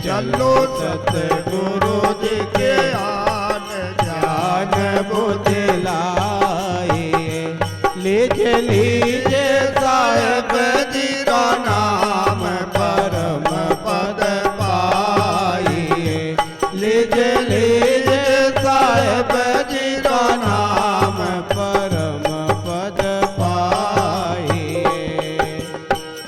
चलो सतगुरु जी के आन ज्ञान बुद्धि लाए। लीजे लीजे साहेब जी का नाम परम पद पाइए। लीजे लीजे साहेब जी का नाम परम पद पाइए।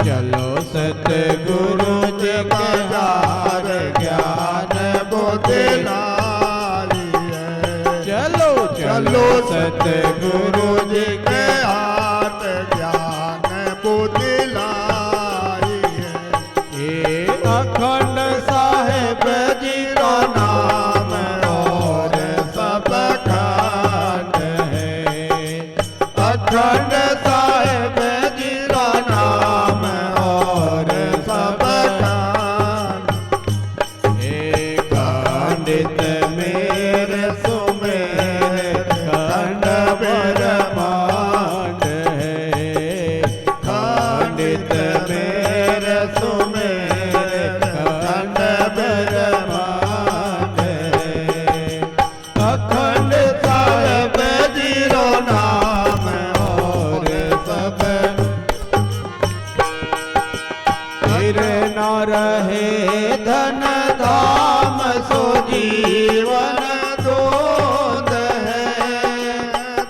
चलो सतगुरु जी के हार ज्ञान बुद्धि लाइए। चलो चलो सतगुरु जी के हाथ ज्ञान बुद्धि लाइए। ये अखंड साहेब जी का नाम और सब खंड है। अखंड साहेब जी का नाम और सब खंड। खंडित मेरे सुमेर खंड ब्रह्मांड है। खंडित मेरे सुमेर खंड ब्रह्मांड है। अखंड साहेब जीरो नाम और सब फिर न रहे धन धाम सो जीवन दोद है।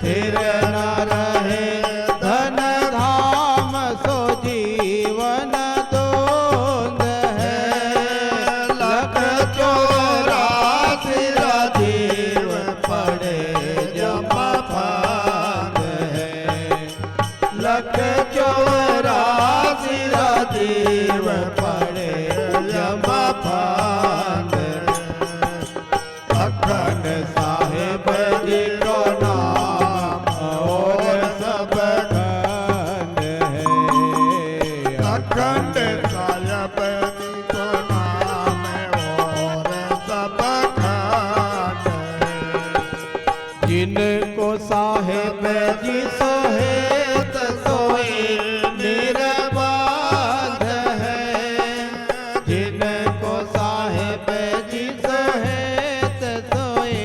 फिर न रहे धन धाम सो जीवन दोद है। लख 84 राजीव पड़े जमा फांद है। लख 84 राजीव पड़े जमा फांद। अखंड साहेब जी को नाम और सब खंड है। अखंड साहेब जी को नाम और सब खंड है। जिनको साहेब जी सहेत सोए निर्बाध है। जिनको साहेब जी सहेत सोए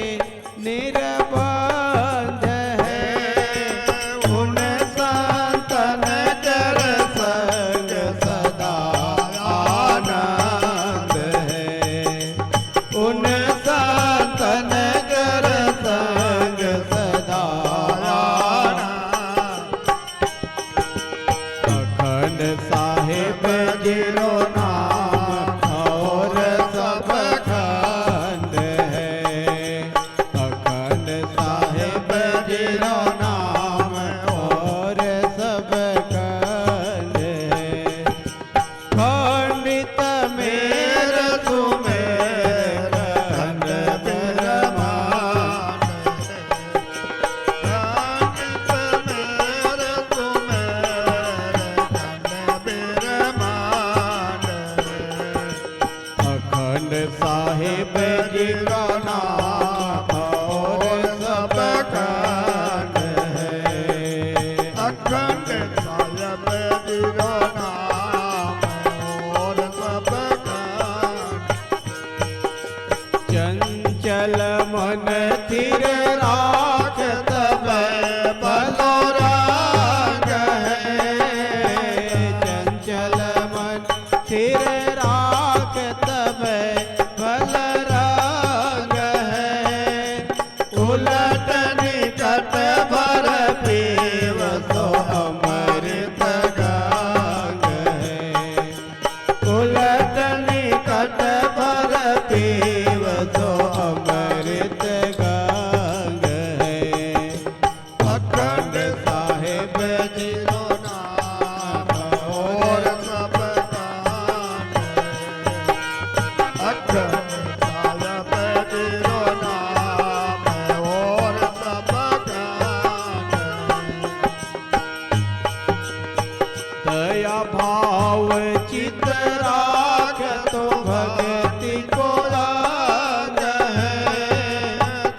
निर्बाध है। उन संतन जर संग सदा आनंद है। उन संतन जर संग सदा आनंद। अखंड साहेब जीरो नाम और सब खंड है। अखंड साहेब जीरो नाम और सब खंड है। खंडित मेर सुमेर खंड ब्रह्मांड है। खंडित मेर सुमेर खंड ब्रह्मांड है। अखंड साहेब जी का नाम और सब खंड है। अखंड साहेब जी का नाम और सब खंड। चंचल मन थिर राख तब भलो राग है। चंचल मन थिर राख तब भल राग है। उलट निकट भर पीव सो अमृत गांग है। उलट निकट भर पीव सो अमृत गांग है। अखंड साहेब जी को नाम और सब खंड है। अखंड साहेब जी को नाम और सब खंड है। दया भाव चित राख तो भक्ति को राग है।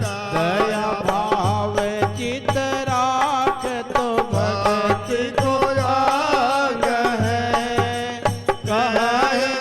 दया भाव चित राख तो भक्ति को राग है। कहे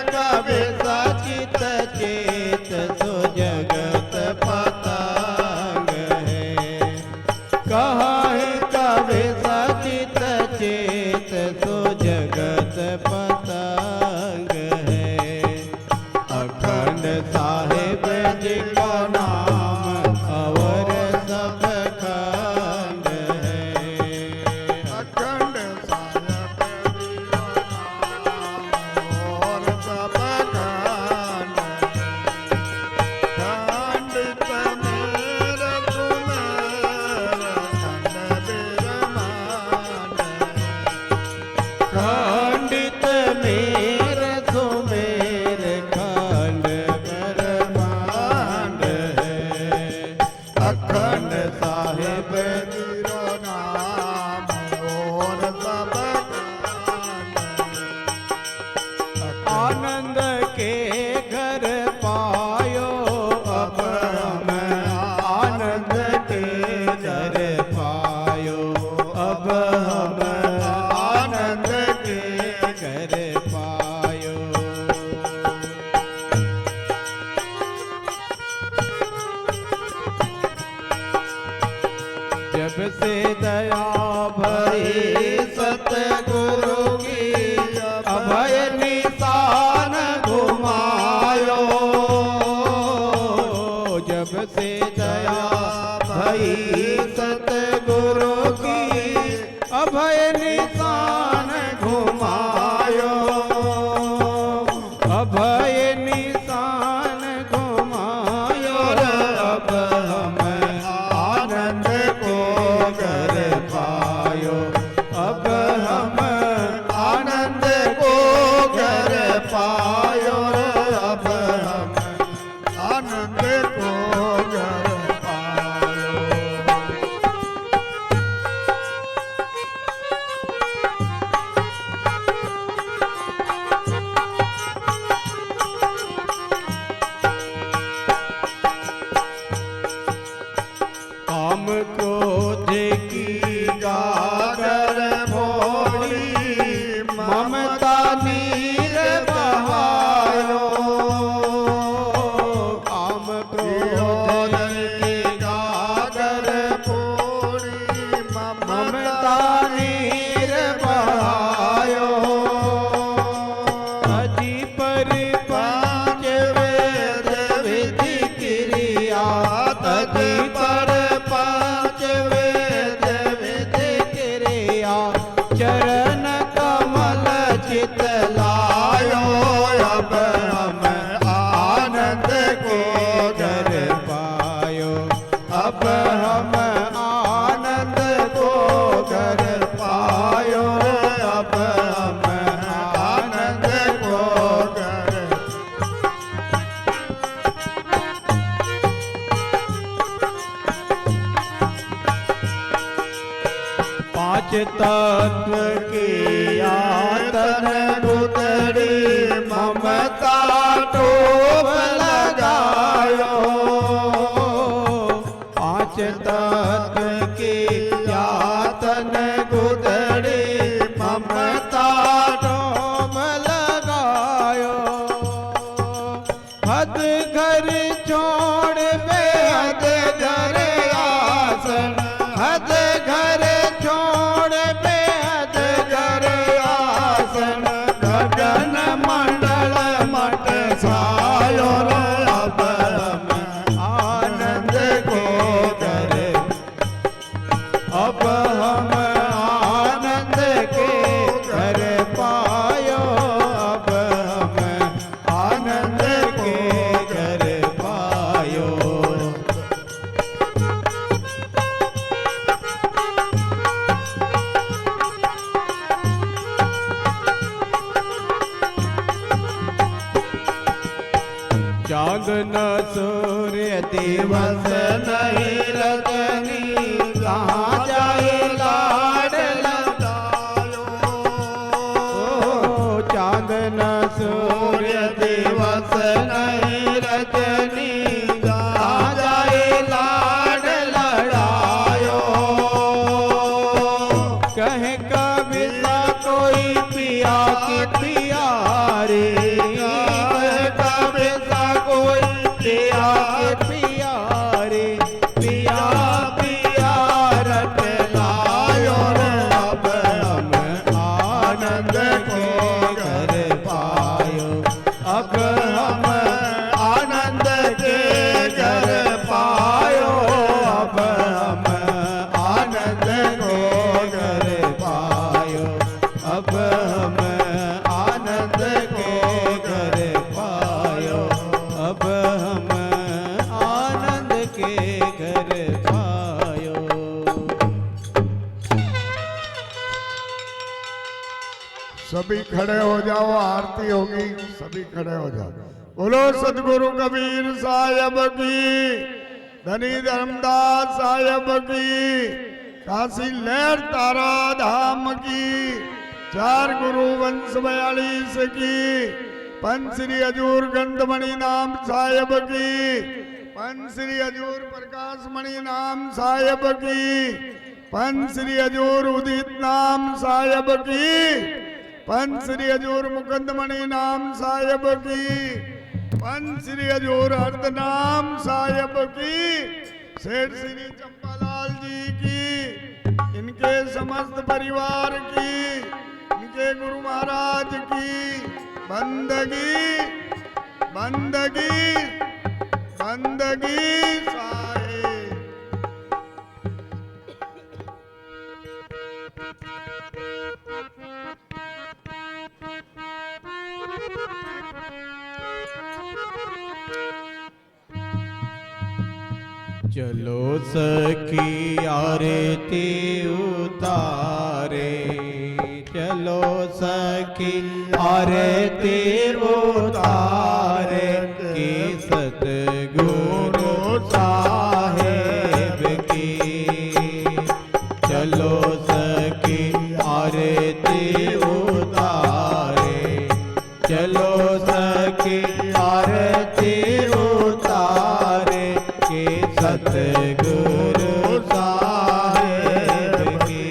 अभय निशान घुमायो अब हम आनंद को घर पायो अब हम आनंद को घर पायो अब हम आनंद को घर पायो। काम क्रोध की गागर भोली ममता नीर बहायो काम क्रोध की गागर भोली ममता नीर बहायो अजी पर पंच वेद विधि क्रिया तजी पर पंच वेद विधि क्रिया चरण कमल चित लायो अब हम आनंद को घर पायो अब हम आनंद को घर पायो अब हम आनंद को घर पांच तत्व की आतन रुदरी ममता टोप लगायो पांच तत्व की आतन गुदड़ी ममता टोप लगायो हद घर छोड़ बेहद घर आसन हद घर छोड़ बेहद घर आसन गगन मंडल मट सायो अब हम आनंद को घर अब हम आनंद के घर पायो अब हम आनंद के घर पायो। चांद न सूर्य दिवस नहीं रजनी कहाँ जाए लाड लगायो चांद न सूर्य दिवस नहीं रजनी कहाँ जाए लाड लड़ायो कहे कभी सा कोई पिया की प्यारी कभी सा कोई पिया के प्यारे पिया पिया रट लायो अब हम आनंद को घर पायो अब हम आनंद के घर पायो अब हम आनंद को घर पायो अब हम आनंद को घर पायो अब हम आनंद के घर पायो। सभी खड़े हो जाओ आरती होगी सभी खड़े हो जाओ। बोलो सदगुरु कबीर साहब की धनी धर्मदास साहब की काशी लहर तारा धाम की चार गुरु वंश 42 की पंच श्री हजूर गंधमणि नाम साहेब की पंच श्री हजूर प्रकाश मणि नाम साहेब की पंच श्री हजूर उदित नाम साहेब की पंच श्री हजूर मुकंदमणि नाम साहेब की पंच श्री हजूर अर्ध नाम साहेब की सेठ श्री चंपालाल जी की इनके समस्त परिवार की इनके गुरु महाराज की बंदगी बंदगी बंदगी साहेब। चलो सखी आरती उतारे, चलो सखी आरती उतारे की सतगुरु साहेब की। चलो सखी आरती उतारे, चलो सखी आरती उतारे के सतगुरु साहेब की।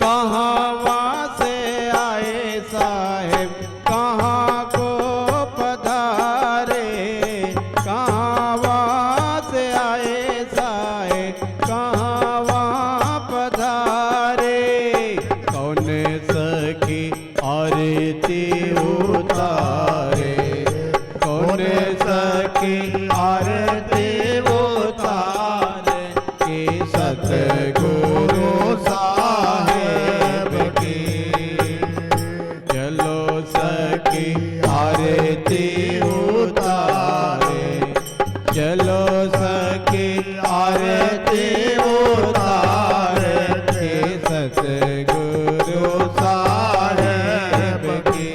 कहाँ से आए साहेब, कहाँ को पधारे, कहाँ से आए साहेब, कहाँ पधारे। कौन सखी आरती उतारे, कौन सखी आरती उतारे के सतगुरु साहेब की। चलो सखी आरती उतारे, चलो सखी आरती उतारे के सतगुरु साहेब की।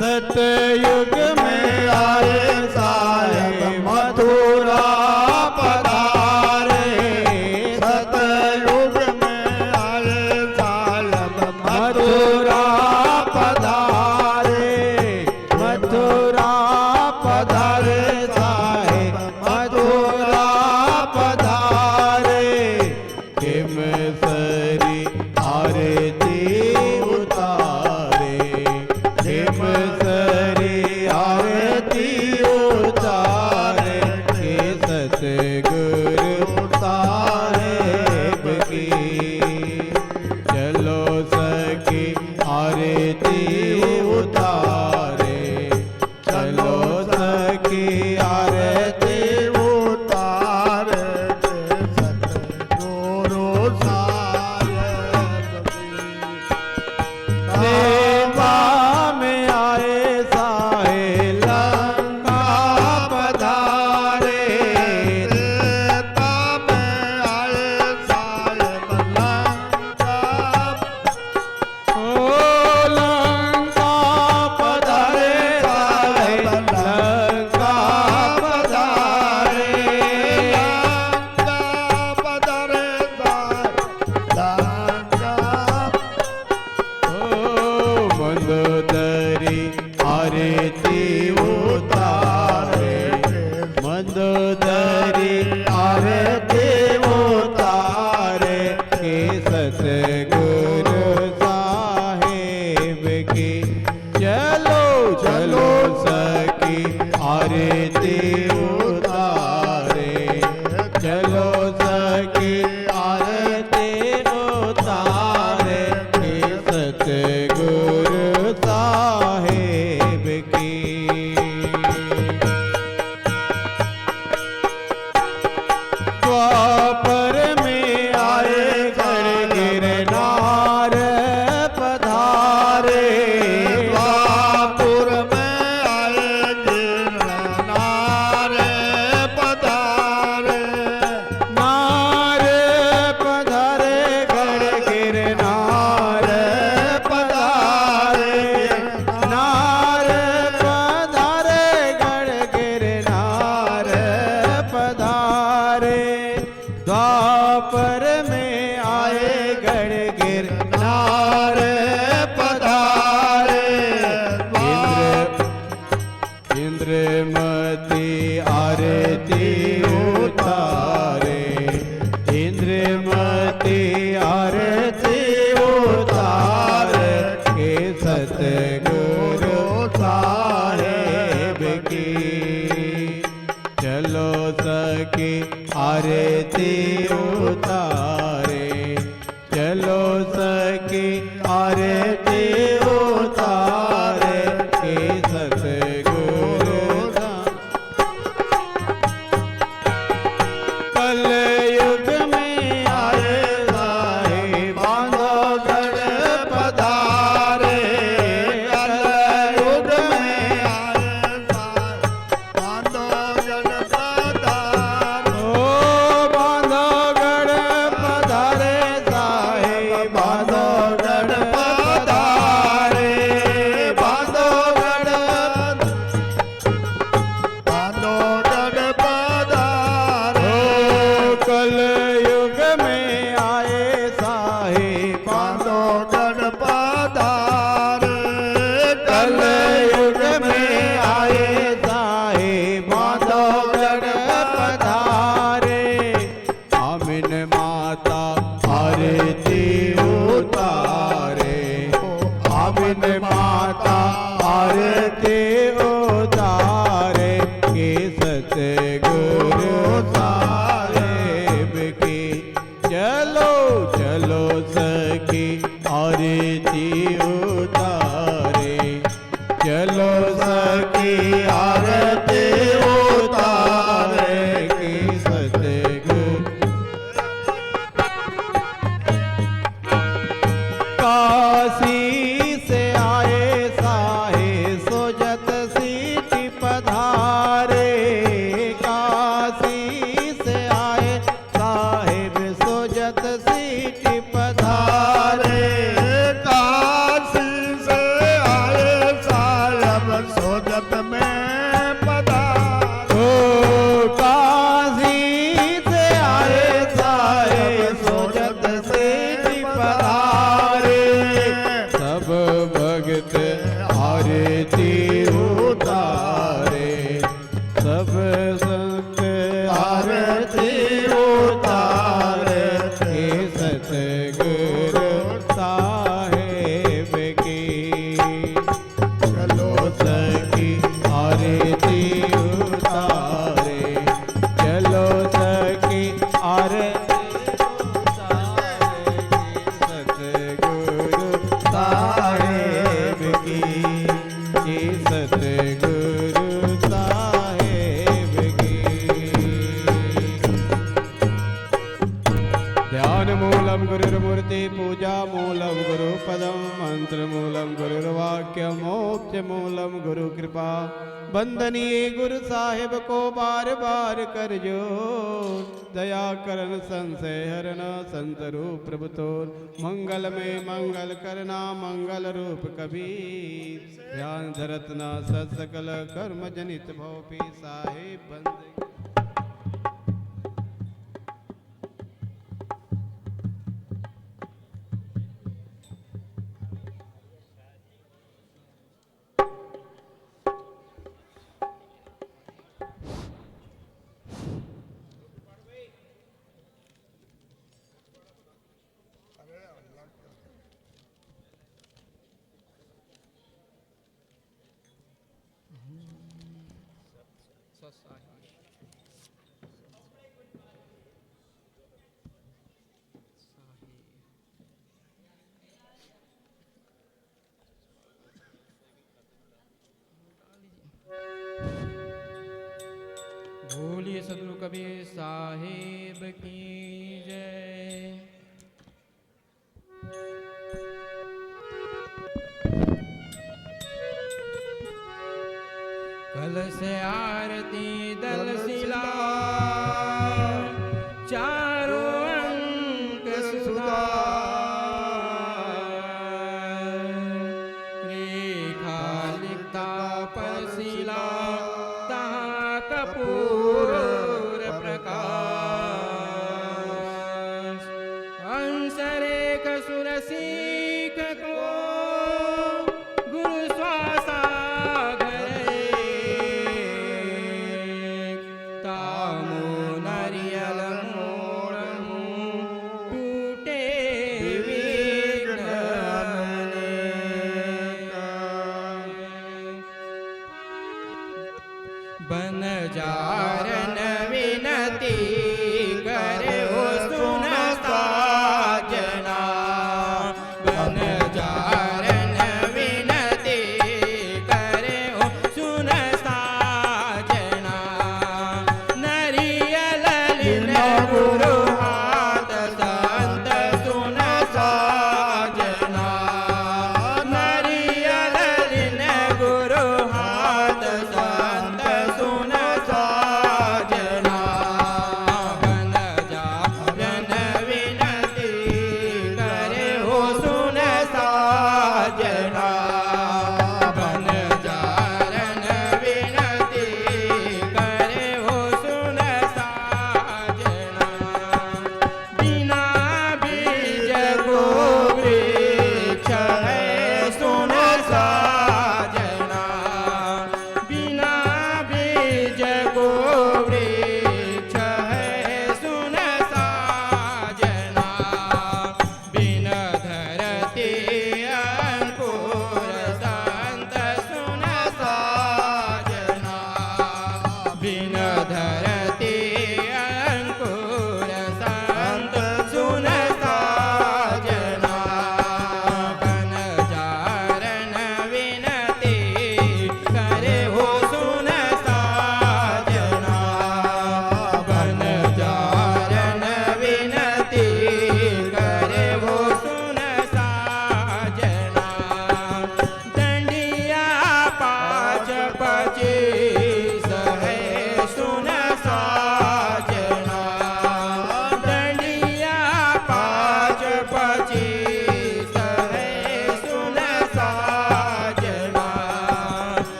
सतयुग में आए साहेब मथुरा पधारे, सतयुग में आए साहेब मथुरा पधारे, मथुरा पधारे साहेब मथुरा पधारे। हिमसरी आरती उतारे, हिमसरी आरती उतारे के सतगुरु साहेब की। चलो सखी आरती उतारे, चलो सखी आरती उतारे के सतगुरु साहेब की। सेवा में आए साहे लंका पधारे, सीता में आए साहेब लंका, ओ लंका पधारे साहे लंका पधारे। लंका पधारे साहेब लंका, ओ मंदोदरी आरती उतारे, मंदोदरी आरती उतारे के सतगुरु साहेब की। चलो चलो सखी आरती उतारे, चलो सखी आरती उतारे के सतगुरु साहेब की। द्वापर में आए गढ़ गिरनार पधारे, द्वापुर में आए गिरनार पधारे, नार पधारे गढ़ गिरनार पधारे, नार पधारे गढ़ गिरनार पधारे। द्वापर में आए गढ़ गिरनार पधारे। इंद्रमती आरती उतारे, इंद्रमती आरती उतारे के सतगुरु साहेब की। चलो सखी आरती उतारे, चलो सखी आरती उतारे के सतगुरु कलयुग में आए साहे बांध आरती उतारे हे सतगुरु साहेब की। चलो सखी आरती उतारे, चलो सखी आरती उतारे सतगुरु साहेब की, हे सतगुरु साहेब की। ध्यान मूलम गुरुर्मूर्ति, पूजा मूलम गुरुपदम, मंत्र मूलम गुरुर्वाक्य, मोक्ष मूलम गुरु कृपा। बंदनीय गुरु साहिब को बार बार कर जो, दया करन संशय हरन संत रूप प्रभु तोर। मंगल में मंगल करना मंगल रूप कबीर, ध्यान धरत ना सत सकल कर्म जनित भव पे साहेब बंदगी। बोलिए सदगुरु कबीर साहिब की जय। कल से आरती दल शिला, चारों अंक सुधा, रेखा लिखता पर शिला, तहाँ कपूर प्रकाश। हंस रेख सुर सीख को गुरु श्वासा घरे,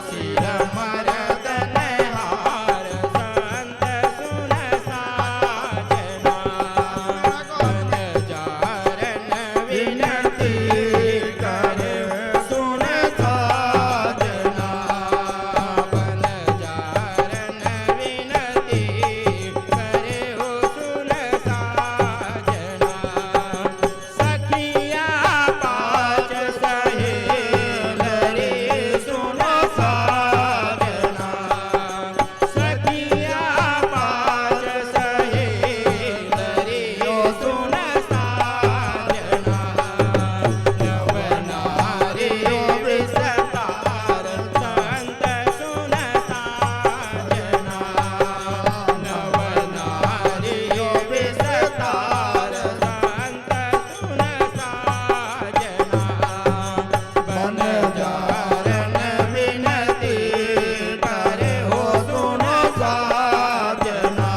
सिर मर्दन हार संत सुन साजना बन जारन विनती करे सुन साजना बन जारन विनती करे हो सुन साजना सखिया पाँच सहेल रे सुन साजना सखिया पाँच सहेल रे सुन साजना नवनारी विस्तार संत सुन साजना नवनारी विस्तार संत सुन साजना बन जारन विनती करे हो सुन साजना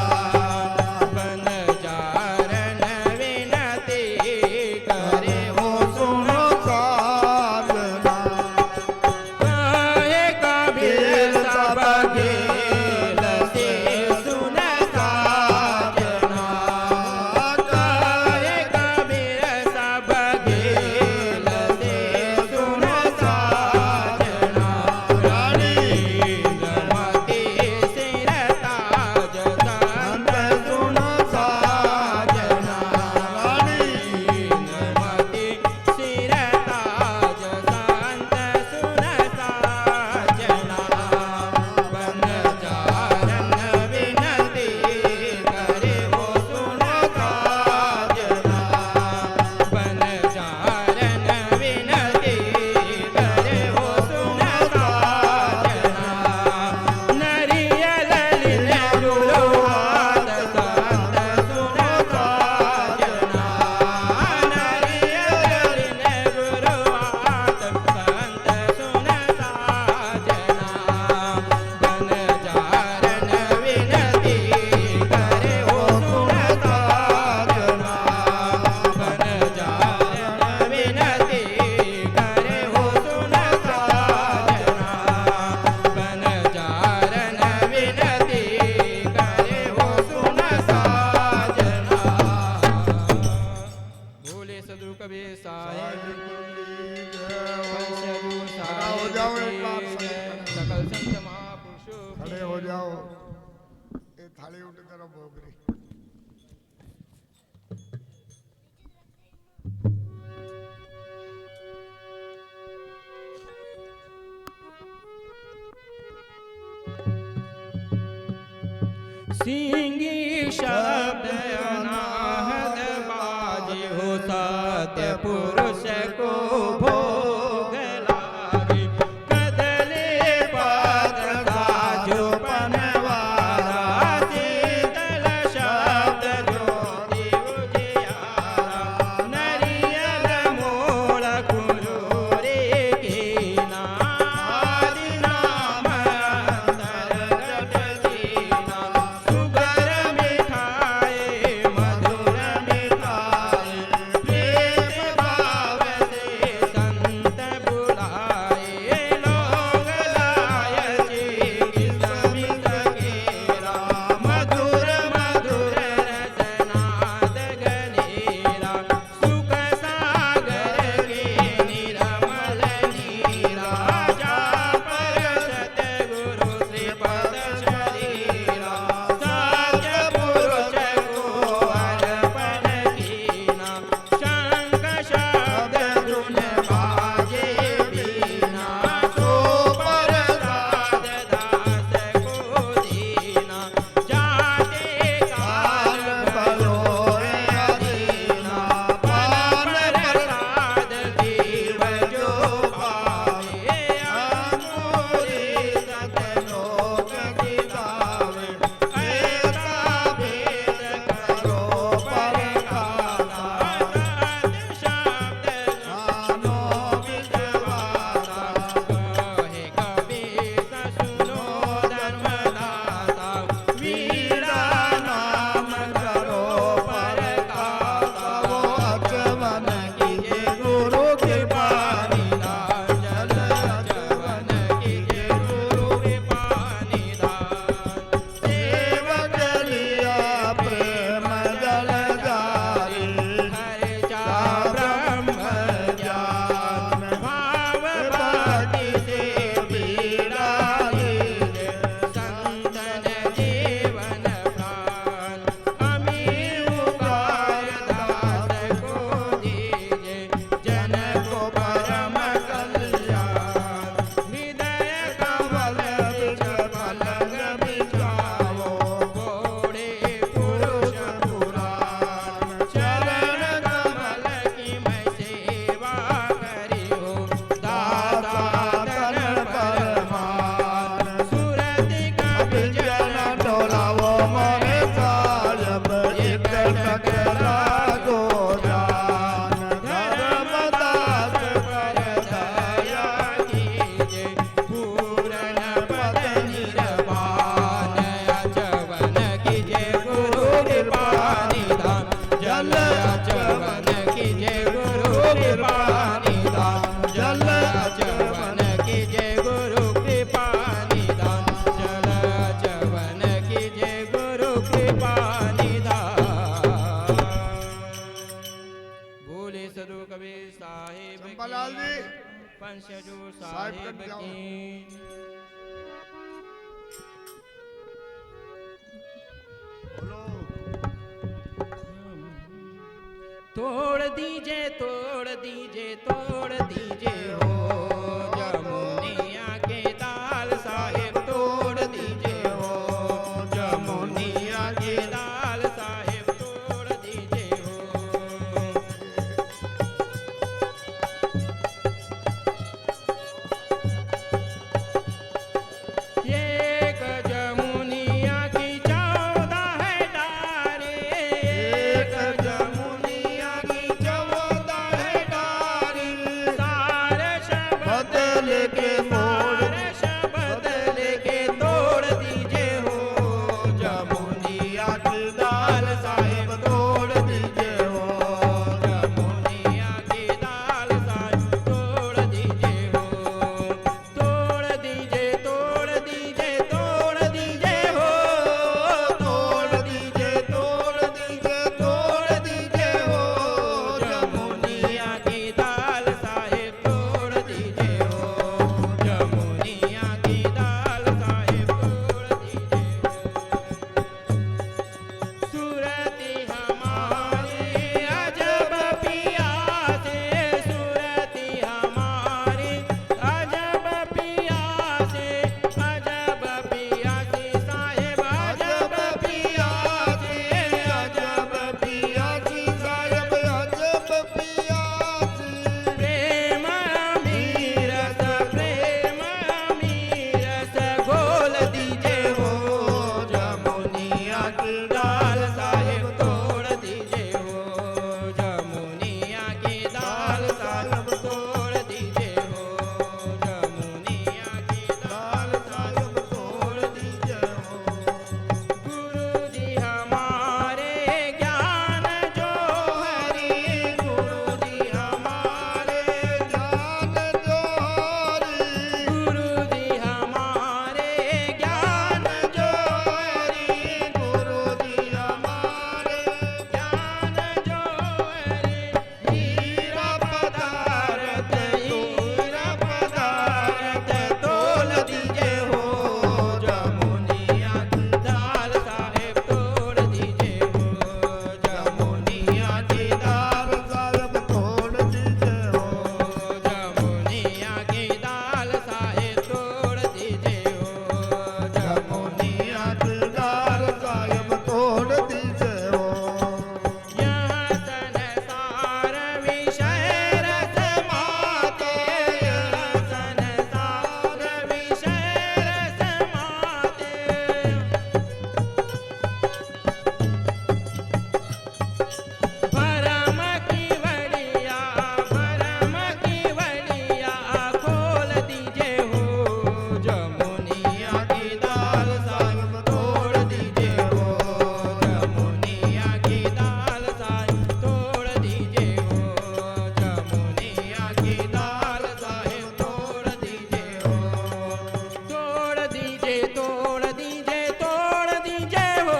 बन जारन विनती करे हो सुन साजना कहे कबीर सब गेल से सुन साजना कहे कबीर सब गेल से सुन साजना नीलमती सिर ताज संत सुन साजना नीलमती सिर ताज संत सुन साजना बन जारन विनती करे हो सुन साजना बन जारन विनती करे हो सुन साजना नरियल लीले गुरुवाद संत सुन साजना नरियल लीले गुरुवाद संत सुन साजना बन जारन विनती करे हो सुन साजना बन जारन विनती करे हो सुन साजना बन जारन विनती करे हो सुन साजना भोले सदगुरु कबीर साहिब हो जाओ एक बार सकल संत महापुरुषों खड़े हो जाओ ये थाली उठ करो बोगरी सिंगी शब्द अनाहद बाजे हो सत्य पुरुष को भोग लागे कदले पत्र साजो पनवारा शीतल शब्द ज्योति उजियारा नरियल मोड़ कुरूरे कीना आदि नाम अंतर घट दीना सुगर मिठाई मधुर मिठाई प्रेम पंचजूर साहिब साहिब कट जाओ। की। बोलो तोड़ दीजिए तोड़ दीजिए तोड़ दीजिए हो जमुनिया के दाल साहेब तोड़ दीजिए हो जमुनिया के दाल साहेब तोड़ दीजिए हो। एक जमुनिया की 14 डारे एक जमुनिया की 14 डारे सारे शब्द लेके सारे शब्द लेके तोड़ दीजिए हो जमुनिया की दाल साहेब तोड़ दीजिए हो जमुनिया की दाल साहेब तोड़ दीजिए हो। तोड़ दीजिए तोड़ दीजिए तोड़ दीजिए हो तोड़ दीजिए तोड़ दीजिए तोड़ दीजिए हो जमुनिया की दाल साहेब तोड़ दीजिए हो जमुनिया की दाल साहेब तोड़ दीजिए हो। सूरती हमारी अजब पियासे सूरती हमारी अजब पियासे अजब पियासी साहेब अजब पियासे अजब पियासी साहेब अजब पियासी प्रेम अमीरस घोल दीजिए हो जमुनिया की दाल साहेब तोड़ दीजिए हो जमुनिया की दाल साहेब तोड़ दीजिए हो जमुनिया की दाल साहेब तोड़ दीजिए हो। गुरु जी हमारे ज्ञान जो हरी गुरु जी हमारे ज्ञान जो हरी गुरु जी हमारे ज्ञान जो हरी गुरु जी हमारे ज्ञान जो हरी हीरा पदार्थ तोल दीजिए हो जमुनिया की दाल साहेब तोड़ दीजिए हो जमुनिया की दाल साहेब तोड़ दीजिए हो जमुनिया की दाल साहेब तोड़ दीजिए हो जमुनिया की दाल साहेब तोड़ दीजिए हो। यहाँ संसार विषय रस माते यहाँ संसार विषय रस माते भरम की वड़िया खोल दीजिए हो जमुनिया की दाल साहेब तोड़ दीजिए हो जमुनिया की दाल साहेब तोड़ दीजिए हो जमुनिया की दाल साहेब तोड़ दीजिए हो। तोड़ दीजिए तोड़ दीजिए तोड़ दीजिए हो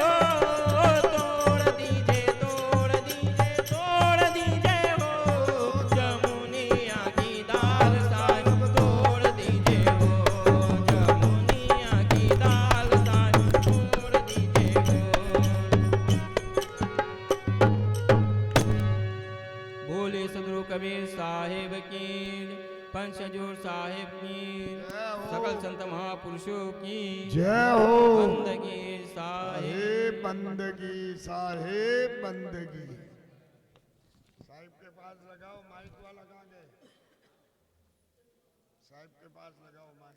तोड़ दीजिए तोड़ दीजिए तोड़ दीजिए हो जमुनिया की दाल साहेब तोड़ दीजिए हो जमुनिया की दाल साहेब तोड़ दीजिए हो। बोले सदगुरु कबीर साहेब की पंचजूर साहेब की सकल संत महापुरुषों की जय हो। बंदगी साहेब बंदगी साहेब बंदगी। साहिब के पास लगाओ माइक वाला कहाँ गए? साहिब के पास लगाओ माइक।